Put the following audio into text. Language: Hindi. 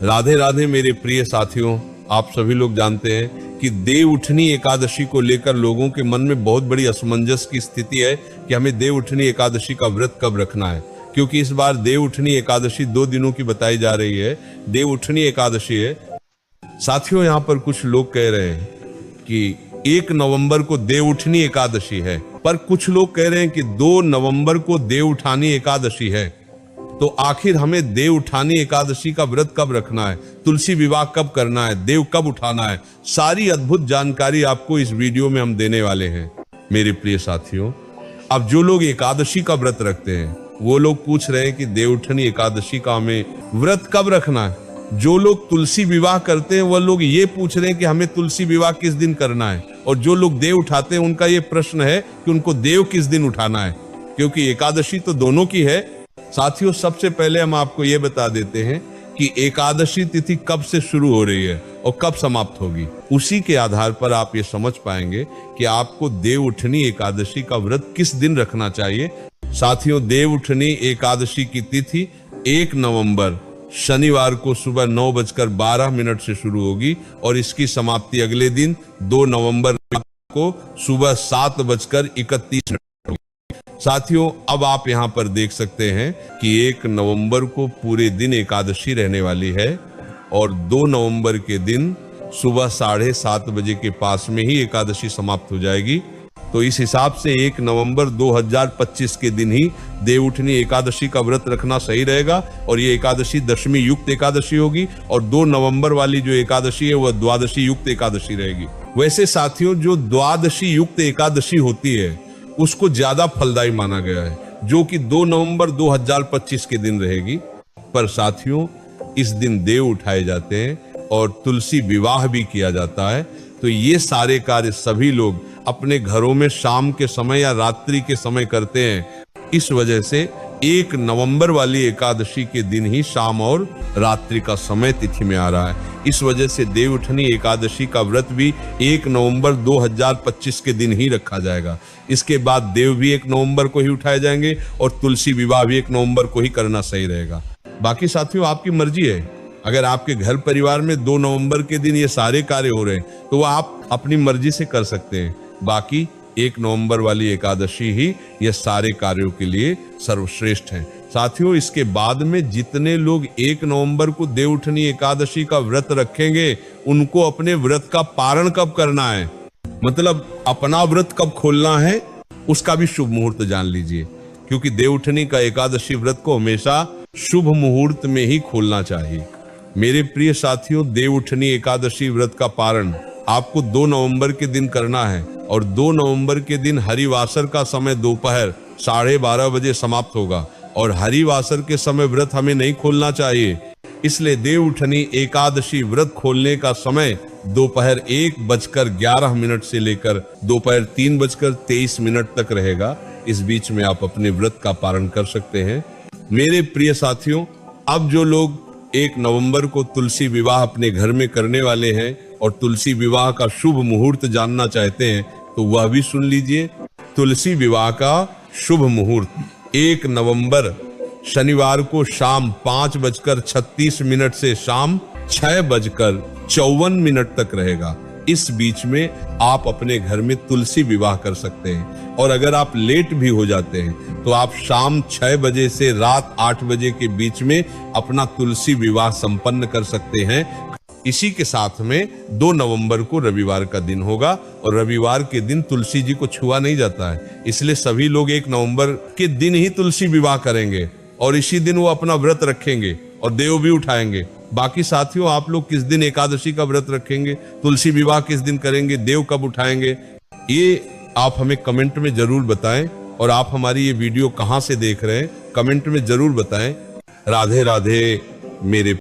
राधे राधे मेरे प्रिय साथियों, आप सभी लोग जानते हैं कि देव उठनी एकादशी को लेकर लोगों के मन में बहुत बड़ी असमंजस की स्थिति है कि हमें देव उठनी एकादशी का व्रत कब रखना है। क्योंकि इस बार देव उठनी एकादशी 2 दिनों की बताई जा रही है। देव उठनी एकादशी है साथियों। यहाँ पर कुछ लोग कह रहे हैं कि 1 नवंबर को देव उठनी एकादशी है, पर कुछ लोग कह रहे हैं कि 2 नवंबर को देव उठानी एकादशी है। तो आखिर हमें देव उठानी एकादशी का व्रत कब रखना है, तुलसी विवाह कब करना है, देव कब उठाना है, सारी अद्भुत जानकारी आपको इस वीडियो में हम देने वाले हैं मेरे प्रिय साथियों। अब जो लोग एकादशी का व्रत रखते हैं वो लोग पूछ रहे हैं कि देव उठनी एकादशी का हमें व्रत कब रखना है। जो लोग तुलसी विवाह करते हैं वह लोग ये पूछ रहे हैं कि हमें तुलसी विवाह किस दिन करना है। और जो लोग देव उठाते हैं उनका ये प्रश्न है कि उनको देव किस दिन उठाना है, क्योंकि एकादशी तो दोनों की है। साथियों, सबसे पहले हम आपको ये बता देते हैं कि एकादशी तिथि कब से शुरू हो रही है और कब समाप्त होगी। उसी के आधार पर आप ये समझ पाएंगे कि आपको देव उठनी एकादशी का व्रत किस दिन रखना चाहिए। साथियों, देव उठनी एकादशी की तिथि 1 नवंबर शनिवार को सुबह 9:12 से शुरू होगी और इसकी समाप्ति अगले दिन 2 नवंबर को सुबह 7:31 होगी। साथियों, अब आप यहाँ पर देख सकते हैं कि 1 नवंबर को पूरे दिन एकादशी रहने वाली है और 2 नवंबर के दिन सुबह 7:30 बजे के पास में ही एकादशी समाप्त हो जाएगी। तो इस हिसाब से 1 नवंबर 2025 के दिन ही देव उठनी एकादशी का व्रत रखना सही रहेगा और ये एकादशी दशमी युक्त एकादशी होगी और 2 नवंबर वाली जो एकादशी है वह द्वादशी युक्त एकादशी रहेगी। वैसे साथियों, जो द्वादशी युक्त एकादशी होती है उसको ज्यादा फलदायी माना गया है, जो कि 2 नवंबर 2025 के दिन रहेगी। पर साथियों, इस दिन देव उठाए जाते हैं और तुलसी विवाह भी किया जाता है। तो ये सारे कार्य सभी लोग अपने घरों में शाम के समय या रात्रि के समय करते हैं। इस वजह से 1 नवंबर वाली एकादशी के दिन ही शाम और रात्रि का समय तिथि में आ रहा है। इस वजह से देव उठनी एकादशी का व्रत भी 1 नवंबर 2025 के दिन ही रखा जाएगा। इसके बाद देव भी 1 नवंबर को ही उठाए जाएंगे और तुलसी विवाह भी 1 नवंबर को ही करना सही रहेगा। बाकी साथियों, आपकी मर्जी है। अगर आपके घर परिवार में 2 नवंबर के दिन ये सारे कार्य हो रहे हैं तो आप अपनी मर्जी से कर सकते हैं। बाकी 1 नवंबर वाली एकादशी ही ये सारे कार्यों के लिए सर्वश्रेष्ठ है। साथियों, इसके बाद में जितने लोग 1 नवंबर को देव उठनी एकादशी का व्रत रखेंगे उनको अपने व्रत का पारण कब करना है, मतलब अपना व्रत कब खोलना है, उसका भी शुभ मुहूर्त जान लीजिए। क्योंकि देव उठनी का एकादशी व्रत को हमेशा शुभ मुहूर्त में ही खोलना चाहिए। मेरे प्रिय साथियों, देव उठनी एकादशी व्रत का पारण आपको 2 नवंबर के दिन करना है और 2 नवंबर के दिन हरिवासर का समय दोपहर 12:30 बजे समाप्त होगा और हरिवासर के समय व्रत हमें नहीं खोलना चाहिए। इसलिए देव उठनी एकादशी व्रत खोलने का समय दोपहर 1:11 से लेकर दोपहर 3:23 तक रहेगा। इस बीच में आप अपने व्रत का पारण कर सकते हैं। मेरे प्रिय साथियों, अब जो लोग 1 नवंबर को तुलसी विवाह अपने घर में करने वाले हैं और तुलसी विवाह का शुभ मुहूर्त जानना चाहते हैं तो वह भी सुन लीजिए। तुलसी विवाह का शुभ मुहूर्त 1 नवंबर शनिवार को शाम 5:36 से शाम 6:54 तक रहेगा। इस बीच में आप अपने घर में तुलसी विवाह कर सकते हैं और अगर आप लेट भी हो जाते हैं तो आप शाम 6 बजे से रात 8 बजे के बीच में अपना तुलसी विवाह संपन्न कर सकते हैं। इसी के साथ में 2 नवंबर को रविवार का दिन होगा और रविवार के दिन तुलसी जी को छुआ नहीं जाता है, इसलिए सभी लोग 1 नवंबर के दिन ही तुलसी विवाह करेंगे और इसी दिन वो अपना व्रत रखेंगे और देव भी उठाएंगे। बाकी साथियों, आप लोग किस दिन एकादशी का व्रत रखेंगे, तुलसी विवाह किस दिन करेंगे, देव कब उठाएंगे, ये आप हमें कमेंट में जरूर बताएं। और आप हमारी ये वीडियो कहां से देख रहे हैं कमेंट में जरूर बताएं। राधे राधे मेरे